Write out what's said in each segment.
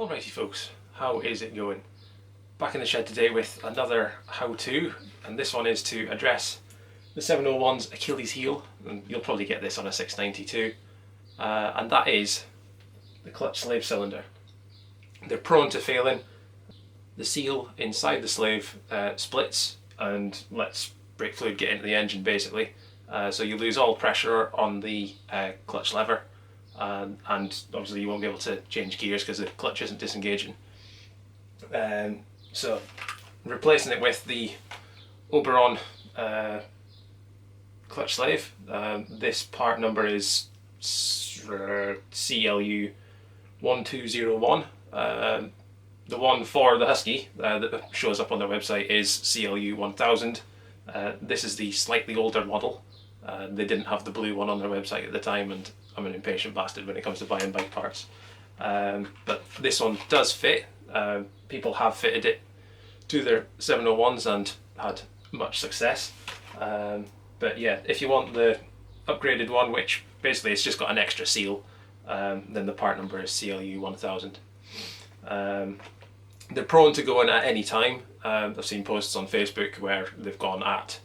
Alrighty folks, how is it going? Back in the shed today with another how-to, and this one is to address the 701's Achilles heel, and you'll probably get this on a 692, and that is the clutch slave cylinder. They're prone to failing. The seal inside the slave splits and lets brake fluid get into the engine basically, so you lose all pressure on the clutch lever. And obviously you won't be able to change gears because the clutch isn't disengaging. So replacing it with the Oberon clutch slave, this part number is CLU1201. The one for the Husky that shows up on their website is CLU1000. This is the slightly older model. They didn't have the blue one on their website at the time, and I'm an impatient bastard when it comes to buying bike parts. But this one does fit. People have fitted it to their 701s and had much success. But yeah, if you want the upgraded one, which basically it's just got an extra seal, then the part number is CLU1000. They're prone to going at any time. I've seen posts on Facebook where they've gone at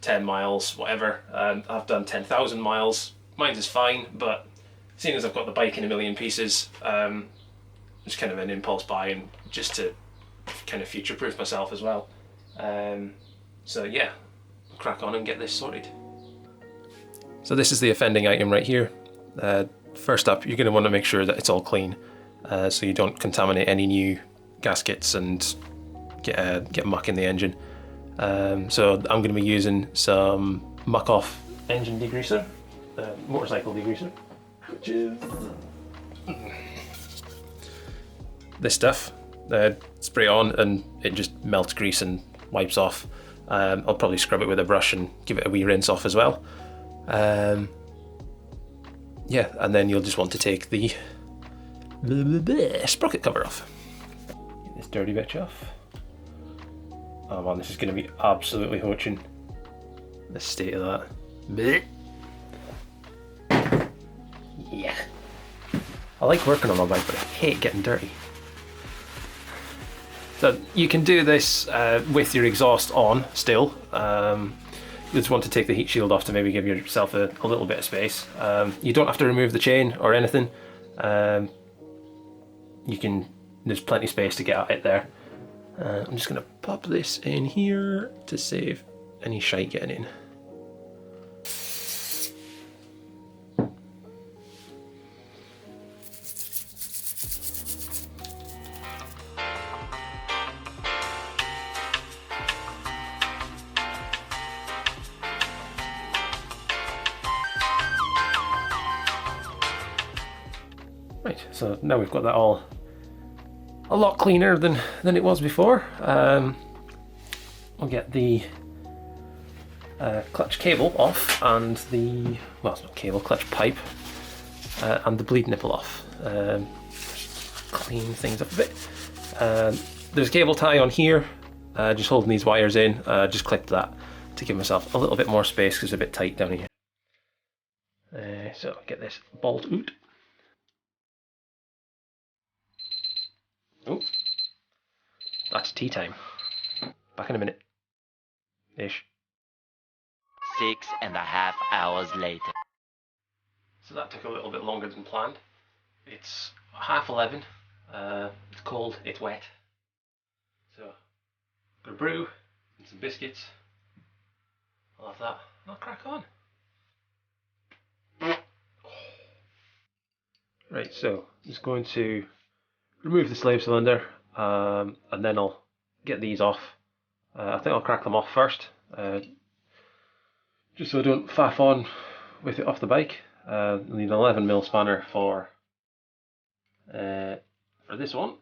10 miles, whatever. I've done 10,000 miles. Mine is fine, but seeing as I've got the bike in a million pieces, it's kind of an impulse buy, and just to kind of future-proof myself as well. So yeah, I'll crack on and get this sorted. So this is the offending item right here. First up, you're going to want to make sure that it's all clean, so you don't contaminate any new gaskets and get muck in the engine. So I'm going to be using some muck off engine degreaser, motorcycle degreaser, which is this stuff. Spray on and it just melts grease and wipes off. I'll probably scrub it with a brush and give it a wee rinse off as well. Yeah, and then you'll just want to take the sprocket cover off. Get this dirty bitch off. Oh man, this is going to be absolutely hoaching. The state of that. Blech. Yeah. I like working on my bike, but I hate getting dirty. So you can do this with your exhaust on still. You just want to take the heat shield off to maybe give yourself a little bit of space. You don't have to remove the chain or anything. There's plenty of space to get at it there. I'm just going to pop this in here to save any shite getting in. Right, so now we've got that all a lot cleaner than it was before. We'll get the clutch cable off and the, well, it's not cable, clutch pipe, and the bleed nipple off. Clean things up a bit. There's a cable tie on here, just holding these wires in. Just clipped that to give myself a little bit more space because it's a bit tight down here. So get this bolt out. Oh, that's tea time. Back in a minute. Ish. 6.5 hours later. So that took a little bit longer than planned. It's 11:30. It's cold, it's wet. So, got a brew and some biscuits. I'll have that. I'll crack on. Right, so I'm just going to remove the slave cylinder, and then I'll get these off. I think I'll crack them off first, just so I don't faff on with it off the bike. I need an 11mm spanner for this one.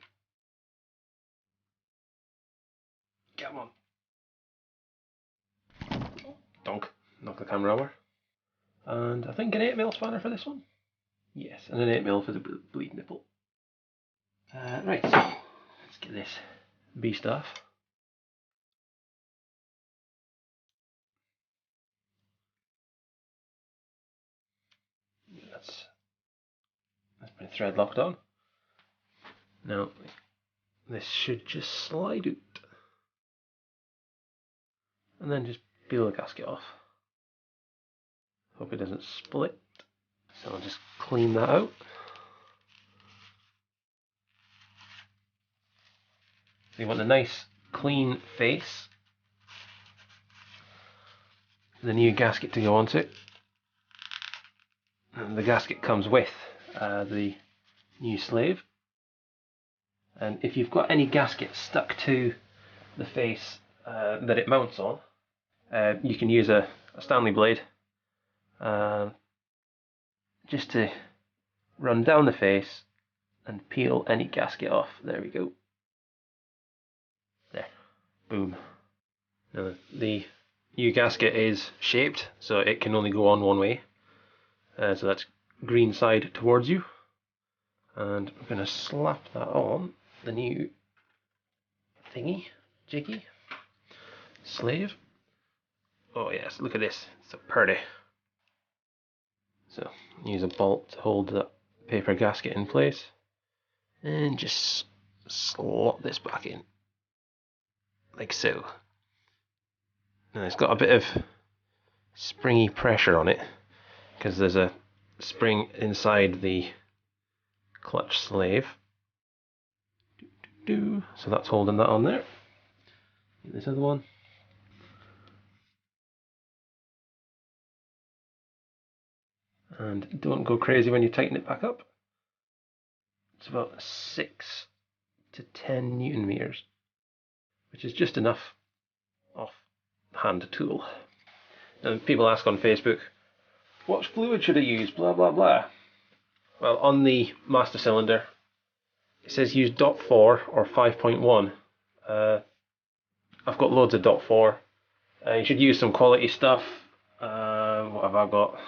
Come on. Donk. Knock the camera over. And I think an 8mm spanner for this one. Yes, and an 8mm for the bleed nipple. Right, so let's get this beast off. That's been thread locked on. Now, this should just slide out. And then just peel the gasket off. Hope it doesn't split. So I'll just clean that out. So you want a nice clean face for the new gasket to go onto. And the gasket comes with the new slave. And if you've got any gasket stuck to the face that it mounts on, you can use a Stanley blade just to run down the face and peel any gasket off. There we go. There. Boom. Now the new gasket is shaped, so it can only go on one way. So that's green side towards you. And I'm going to slap that on the new thingy, jiggy, slave. Oh yes, look at this, it's so pretty. So use a bolt to hold that paper gasket in place and just slot this back in like so. Now it's got a bit of springy pressure on it because there's a spring inside the clutch slave. So that's holding that on there. This other one. And don't go crazy when you tighten it back up. It's about 6 to 10 Newton meters, which is just enough off hand tool. Now people ask on Facebook, what fluid should I use? Blah blah blah. Well, on the master cylinder, it says use .4 or 5.1. I've got loads of .4. You should use some quality stuff. What have I got?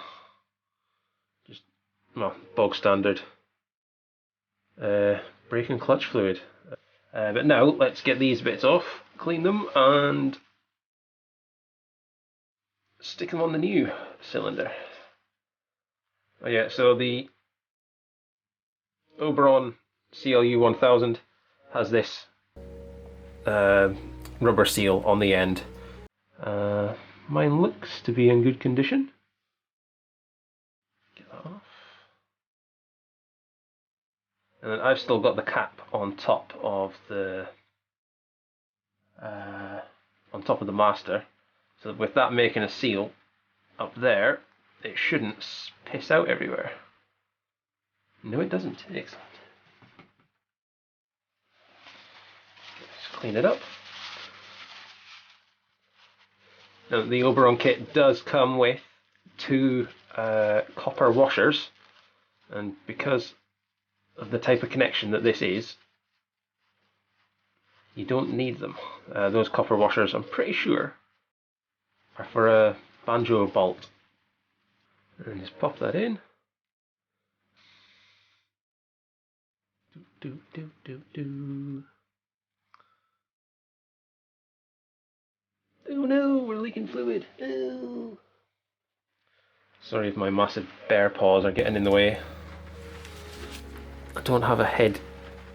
Just, well, bog standard. Brake and clutch fluid. But now let's get these bits off, clean them, and stick them on the new cylinder. Oh yeah, so the Oberon CLU 1000 has this rubber seal on the end. Mine looks to be in good condition. Get that off. And then I've still got the cap on top of the master. So with that making a seal up there, it shouldn't piss out everywhere. No, it doesn't. Excellent. Let's clean it up. Now the Oberon kit does come with 2 copper washers, and because of the type of connection that this is, you don't need them. Those copper washers, I'm pretty sure, are for a banjo bolt. And just pop that in. Oh no, we're leaking fluid. Oh. Sorry if my massive bear paws are getting in the way. I don't have a head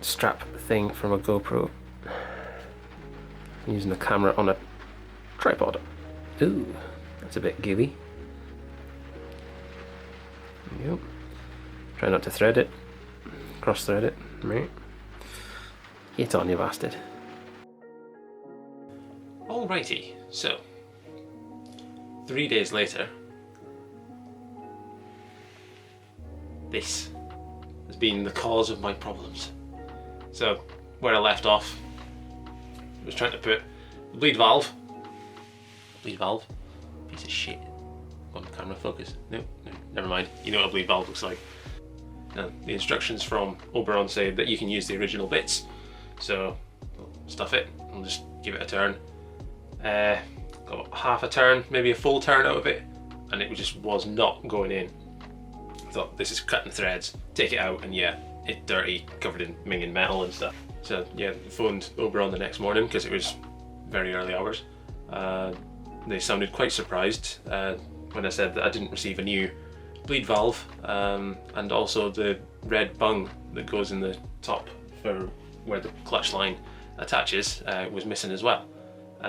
strap thing from a GoPro. I'm using the camera on a tripod. Ooh, that's a bit gilly. There we go. Try not to thread it. Cross thread it. Right. Get on, you bastard. Alrighty, so 3 days later, this has been the cause of my problems. So where I left off, I was trying to put the bleed valve, piece of shit, on camera focus, no, never mind, you know what a bleed valve looks like. Now the instructions from Oberon say that you can use the original bits, so I'll stuff it, I'll just give it a turn. Got half a turn, maybe a full turn out of it, and it just was not going in. I thought, this is cutting threads, take it out, and yeah, it's dirty, covered in minging metal and stuff. So yeah, phoned Oberon the next morning because it was very early hours. They sounded quite surprised when I said that I didn't receive a new bleed valve, and also the red bung that goes in the top for where the clutch line attaches was missing as well.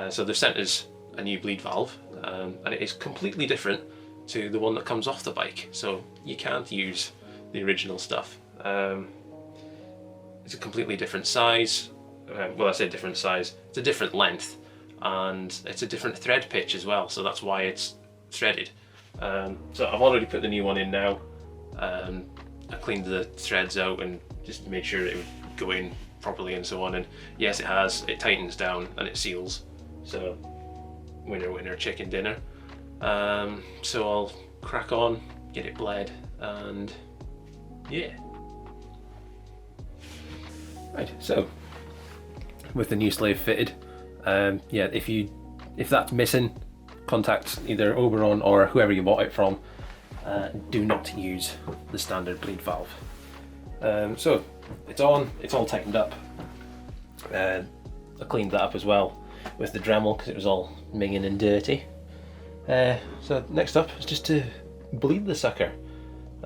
So they've sent us a new bleed valve, and it is completely different to the one that comes off the bike, so you can't use the original stuff. It's a completely different size. Well, I say different size, it's a different length, and it's a different thread pitch as well, so that's why it's threaded. So I've already put the new one in now. I cleaned the threads out and just made sure it would go in properly and so on, and yes, it has. It tightens down and it seals, so winner winner chicken dinner. So I'll crack on, get it bled, and yeah. Right, so with the new slave fitted, yeah, if that's missing, contact either Oberon or whoever you bought it from. Do not use the standard bleed valve. So it's on, it's all tightened up. I cleaned that up as well with the Dremel because it was all minging and dirty. So next up is just to bleed the sucker.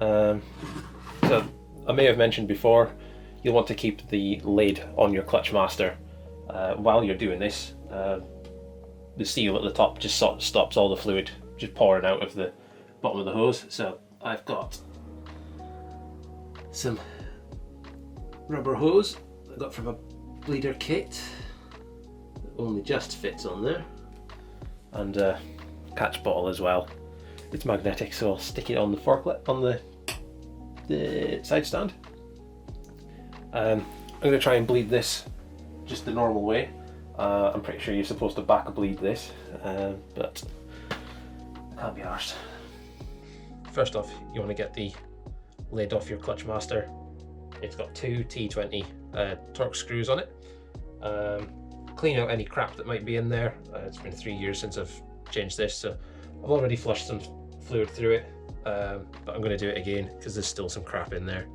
So I may have mentioned before, you'll want to keep the lid on your clutch master while you're doing this. The seal at the top just sort of stops all the fluid just pouring out of the bottom of the hose. So I've got some rubber hose I got from a bleeder kit that only just fits on there, and a catch bottle as well. It's magnetic, so I'll stick it on the forklift, on the side stand. I'm going to try and bleed this just the normal way. I'm pretty sure you're supposed to back bleed this, but I can't be arsed. First off, you want to get the lid off your clutch master. It's got two T20 torque screws on it. Clean out any crap that might be in there. It's been 3 years since I've changed this, so I've already flushed some fluid through it, but I'm going to do it again because there's still some crap in there.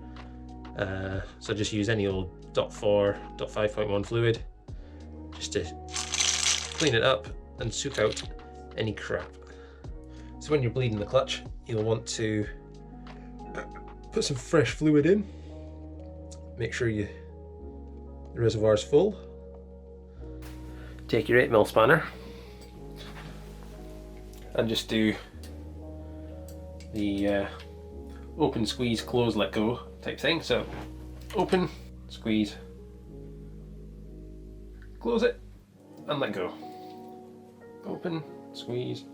So just use any old .4, .5.1 fluid just to clean it up and soak out any crap. So when you're bleeding the clutch, you'll want to put some fresh fluid in. Make sure the reservoir is full. Take your 8mm spanner and just do the open, squeeze, close, let go type thing. So open, squeeze, close it, and let go. Open, squeeze,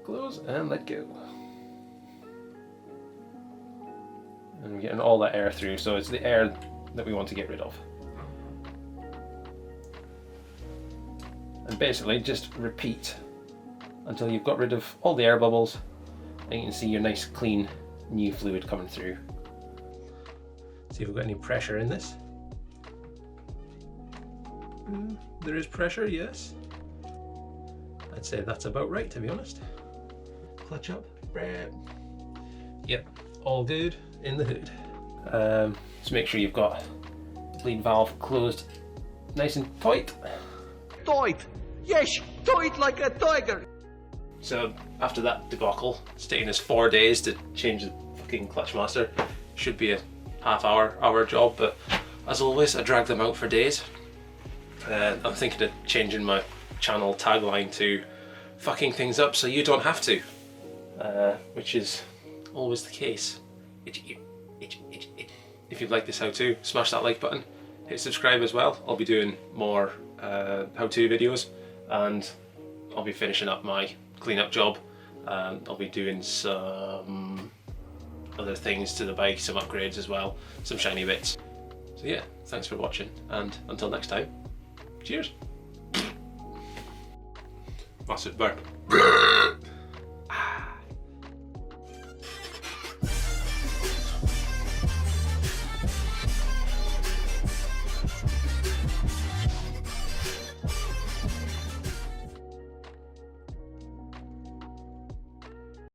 close, and let go. And we're getting all that air through, so it's the air that we want to get rid of. And basically just repeat until you've got rid of all the air bubbles and you can see your nice clean new fluid coming through. See if we've got any pressure in this. There is pressure, yes. I'd say that's about right, to be honest. Clutch up. Yep, all good in the hood. Just make sure you've got the bleed valve closed nice and tight. Tight! Yes, tight like a tiger! So after that debacle, it's taken us 4 days to change the fucking clutch master. Should be a hour job, but as always I drag them out for days. I'm thinking of changing my channel tagline to "fucking things up so you don't have to," which is always the case. If you'd like this how-to, smash that like button, hit subscribe as well. I'll be doing more how-to videos, and I'll be finishing up my clean-up job. I'll be doing some other things to the bike, some upgrades as well, some shiny bits. So yeah, thanks for watching, and until next time, cheers. Massive burp.